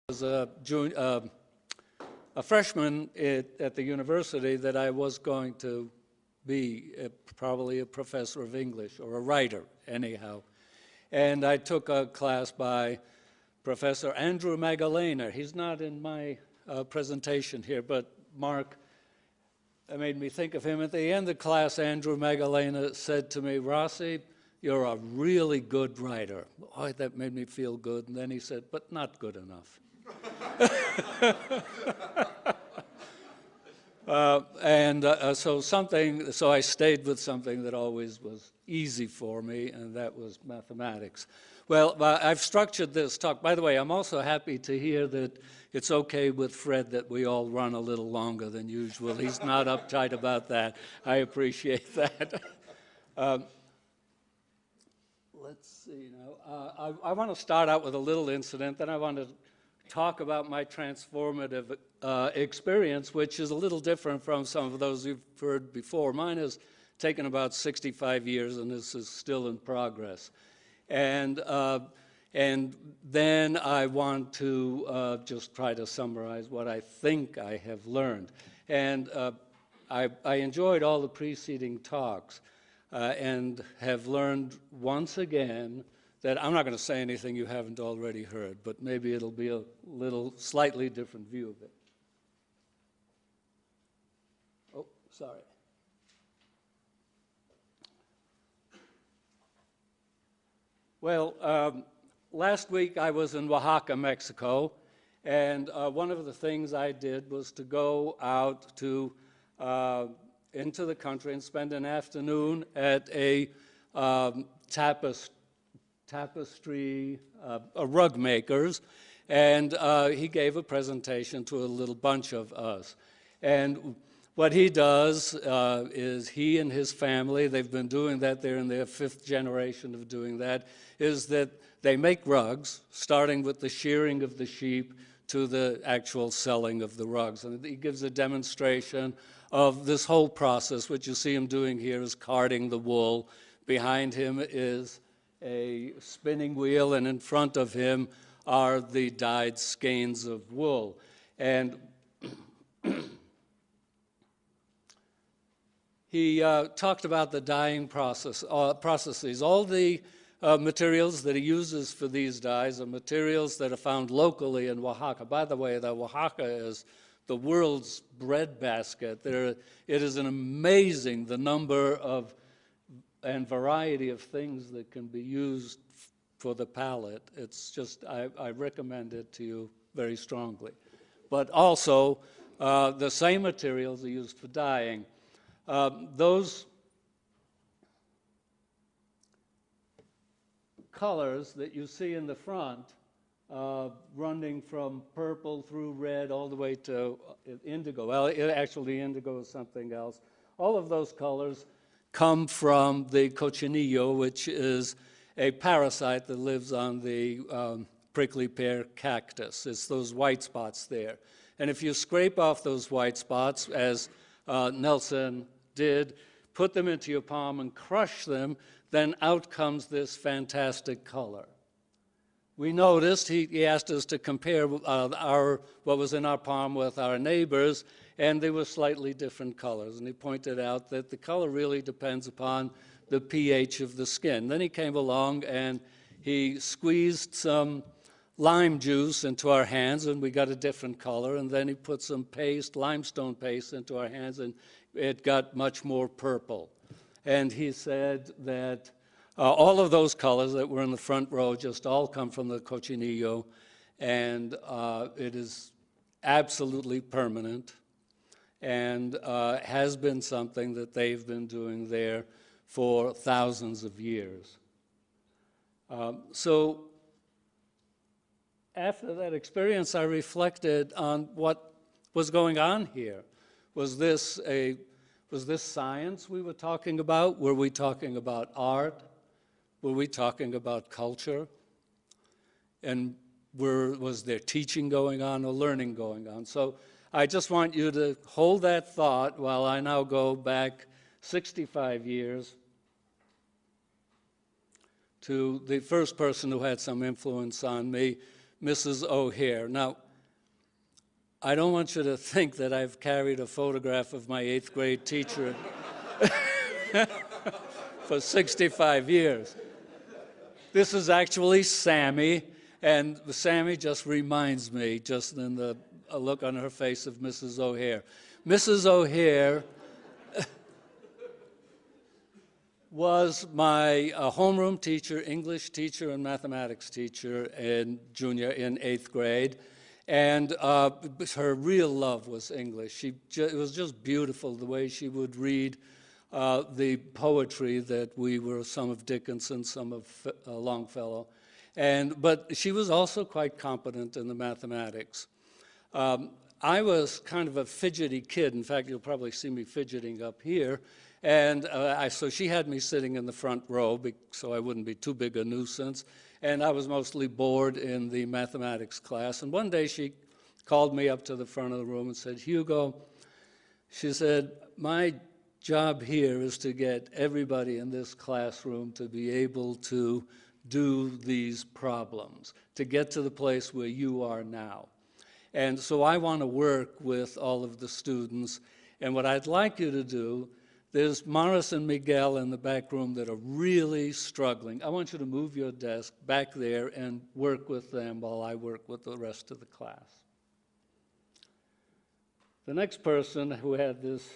was a freshman at the university that I was going to be probably a professor of English or a writer anyhow. And I took a class by Professor Andrew Magdalena. He's not in my presentation here, but Mark made me think of him. At the end of the class, Andrew Magdalena said to me, "Rossi, you're a really good writer." Oh, that made me feel good. And then he said, "But not good enough." So I stayed with something that always was easy for me, and that was mathematics. Well, I've structured this talk. By the way, I'm also happy to hear that it's okay with Fred that we all run a little longer than usual. He's not uptight about that. I appreciate that. Let's see now. I want to start out with a little incident, then I want to talk about my transformative experience, which is a little different from some of those you've heard before. Mine has taken about 65 years, and this is still in progress. And then I want to just try to summarize what I think I have learned. And I enjoyed all the preceding talks and have learned once again that I'm not going to say anything you haven't already heard, but maybe it'll be a little slightly different view of it. Oh, sorry. Well, last week I was in Oaxaca, Mexico, and one of the things I did was to go out to into the country and spend an afternoon at a tapestry, rug makers, and he gave a presentation to a little bunch of us. And what he does is he and his family, they've been doing that, they're in their 5th generation of doing that, is that they make rugs, starting with the shearing of the sheep to the actual selling of the rugs. And he gives a demonstration of this whole process. What you see him doing here is carding the wool. Behind him is a spinning wheel, and in front of him are the dyed skeins of wool. And he talked about the dyeing processes. All the materials that he uses for these dyes are materials that are found locally in Oaxaca. By the way, Oaxaca is the world's breadbasket. It is an amazing the number of and variety of things that can be used for the palate. It's just, I recommend it to you very strongly. But also, the same materials are used for dyeing. Those colors that you see in the front, running from purple through red all the way to indigo. Well, actually indigo is something else. All of those colors come from the cochinillo, which is a parasite that lives on the prickly pear cactus. It's those white spots there. And if you scrape off those white spots, as Nelson did, put them into your palm and crush them, then out comes this fantastic color. We noticed, he asked us to compare what was in our palm with our neighbors, and they were slightly different colors. And he pointed out that the color really depends upon the pH of the skin. Then he came along and he squeezed some lime juice into our hands, and we got a different color. And then he put some paste, limestone paste, into our hands, and it got much more purple. And he said that all of those colors that were in the front row just all come from the cochinillo, and it is absolutely permanent and has been something that they've been doing there for thousands of years. So after that experience, I reflected on what was going on here. Was this science we were talking about? Were we talking about art? Were we talking about culture? And was there teaching going on or learning going on? So I just want you to hold that thought while I now go back 65 years to the first person who had some influence on me, Mrs. O'Hare. Now, I don't want you to think that I've carried a photograph of my 8th grade teacher for 65 years. This is actually Sammy, and Sammy just reminds me, just in the look on her face, of Mrs. O'Hare. Mrs. O'Hare was my homeroom teacher, English teacher, and mathematics teacher in 8th grade. And her real love was English. It was just beautiful the way she would read the poetry that we were, some of Dickinson, some of Longfellow. But she was also quite competent in the mathematics. I was kind of a fidgety kid. In fact, you'll probably see me fidgeting up here. And so she had me sitting in the front row so I wouldn't be too big a nuisance. And I was mostly bored in the mathematics class. And one day she called me up to the front of the room and said, Hugo, she said, my job here is to get everybody in this classroom to be able to do these problems, to get to the place where you are now. And so I want to work with all of the students. And what I'd like you to do, there's Morris and Miguel in the back room that are really struggling. I want you to move your desk back there and work with them while I work with the rest of the class. The next person who had this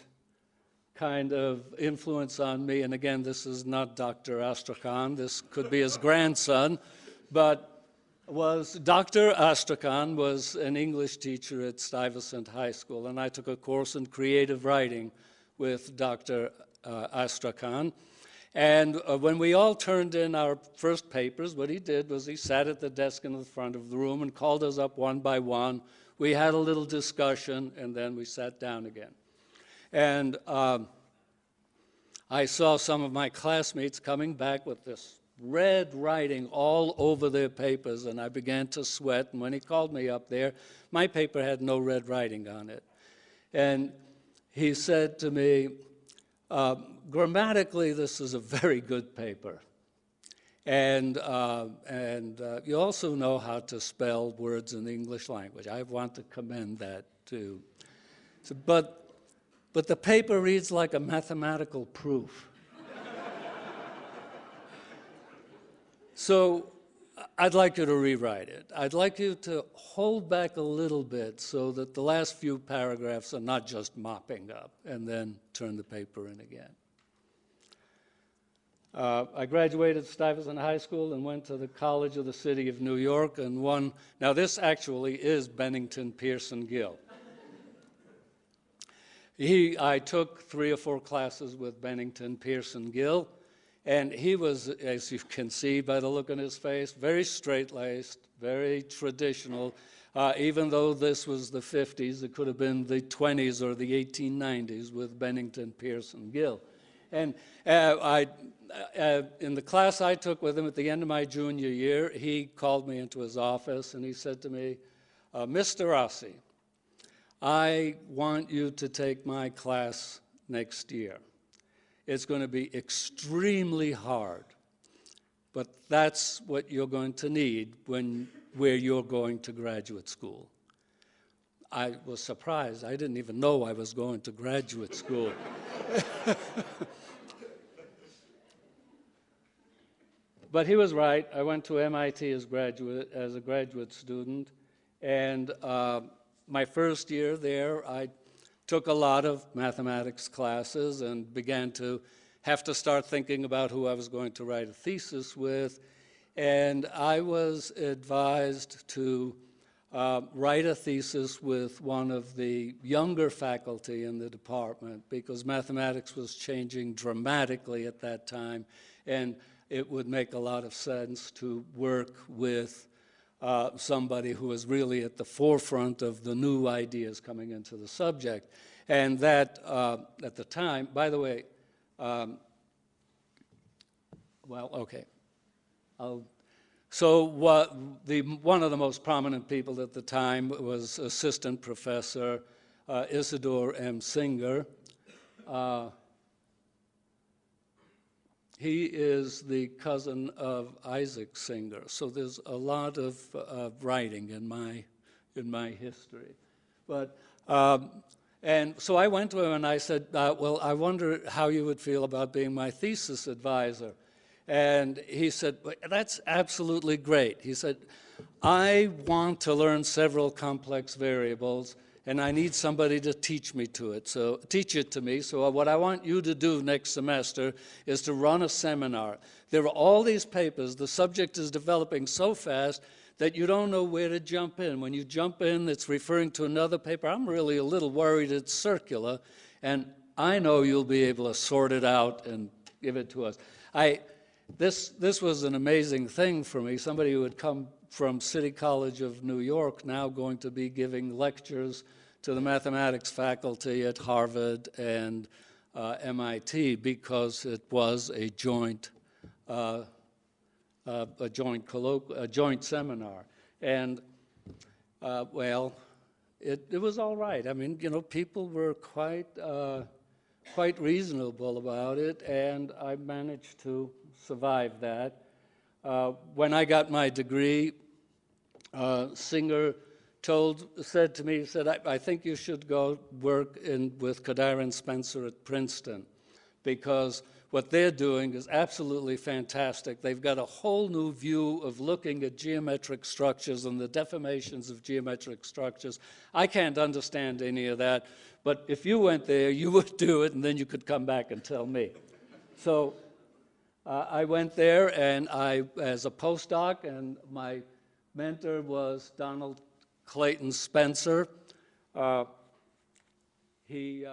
kind of influence on me, and again, this is not Dr. Astrakhan, this could be his grandson, but Dr. Astrakhan was an English teacher at Stuyvesant High School, and I took a course in creative writing with Dr. Astrakhan. And when we all turned in our first papers, what he did was he sat at the desk in the front of the room and called us up one by one. We had a little discussion, and then we sat down again. And I saw some of my classmates coming back with this red writing all over their papers, and I began to sweat. And when he called me up there, my paper had no red writing on it. And he said to me, grammatically, this is a very good paper. And you also know how to spell words in the English language. I want to commend that too. So, but the paper reads like a mathematical proof. So I'd like you to rewrite it. I'd like you to hold back a little bit so that the last few paragraphs are not just mopping up, and then turn the paper in again. I graduated Stuyvesant High School and went to the College of the City of New York and won. Now this actually is Bennington Pearson Gill. I took 3 or 4 classes with Bennington Pearson Gill, and he was, as you can see by the look on his face, very straight-laced, very traditional. Even though this was the 50s, it could have been the 20s or the 1890s with Bennington Pearson Gill. And in the class I took with him at the end of my junior year, he called me into his office and he said to me, Mr. Rossi, I want you to take my class next year. It's going to be extremely hard, but that's what you're going to need where you're going to graduate school. I was surprised. I didn't even know I was going to graduate school. But he was right. I went to MIT as a graduate student, and my first year there, I took a lot of mathematics classes and began to have to start thinking about who I was going to write a thesis with. And I was advised to write a thesis with one of the younger faculty in the department because mathematics was changing dramatically at that time, and it would make a lot of sense to work with somebody who was really at the forefront of the new ideas coming into the subject. And that, at the time, by the way, well, okay. So one of the most prominent people at the time was Assistant Professor Isidore M. Singer. he is the cousin of Isaac Singer, so there's a lot of writing in my history. But and so I went to him and I said, well, I wonder how you would feel about being my thesis advisor. And he said, well, that's absolutely great. He said, I want to learn several complex variables, and I need somebody to teach it to me. So what I want you to do next semester is to run a seminar. There are all these papers. The subject is developing so fast that you don't know where to jump in. When you jump in, it's referring to another paper. I'm really a little worried it's circular, and I know you'll be able to sort it out and give it to us. This was an amazing thing for me. Somebody who had come from City College of New York, now going to be giving lectures to the mathematics faculty at Harvard and MIT, because it was a joint seminar. And well, it was all right. I mean, you know, people were quite reasonable about it, and I managed to survive that. When I got my degree, Singer said to me, I think you should go work with Kodaira and Spencer at Princeton, because what they're doing is absolutely fantastic. They've got a whole new view of looking at geometric structures and the deformations of geometric structures. I can't understand any of that, but if you went there, you would do it, and then you could come back and tell me. So I went there, and as a postdoc, and my mentor was Donald Clayton Spencer. He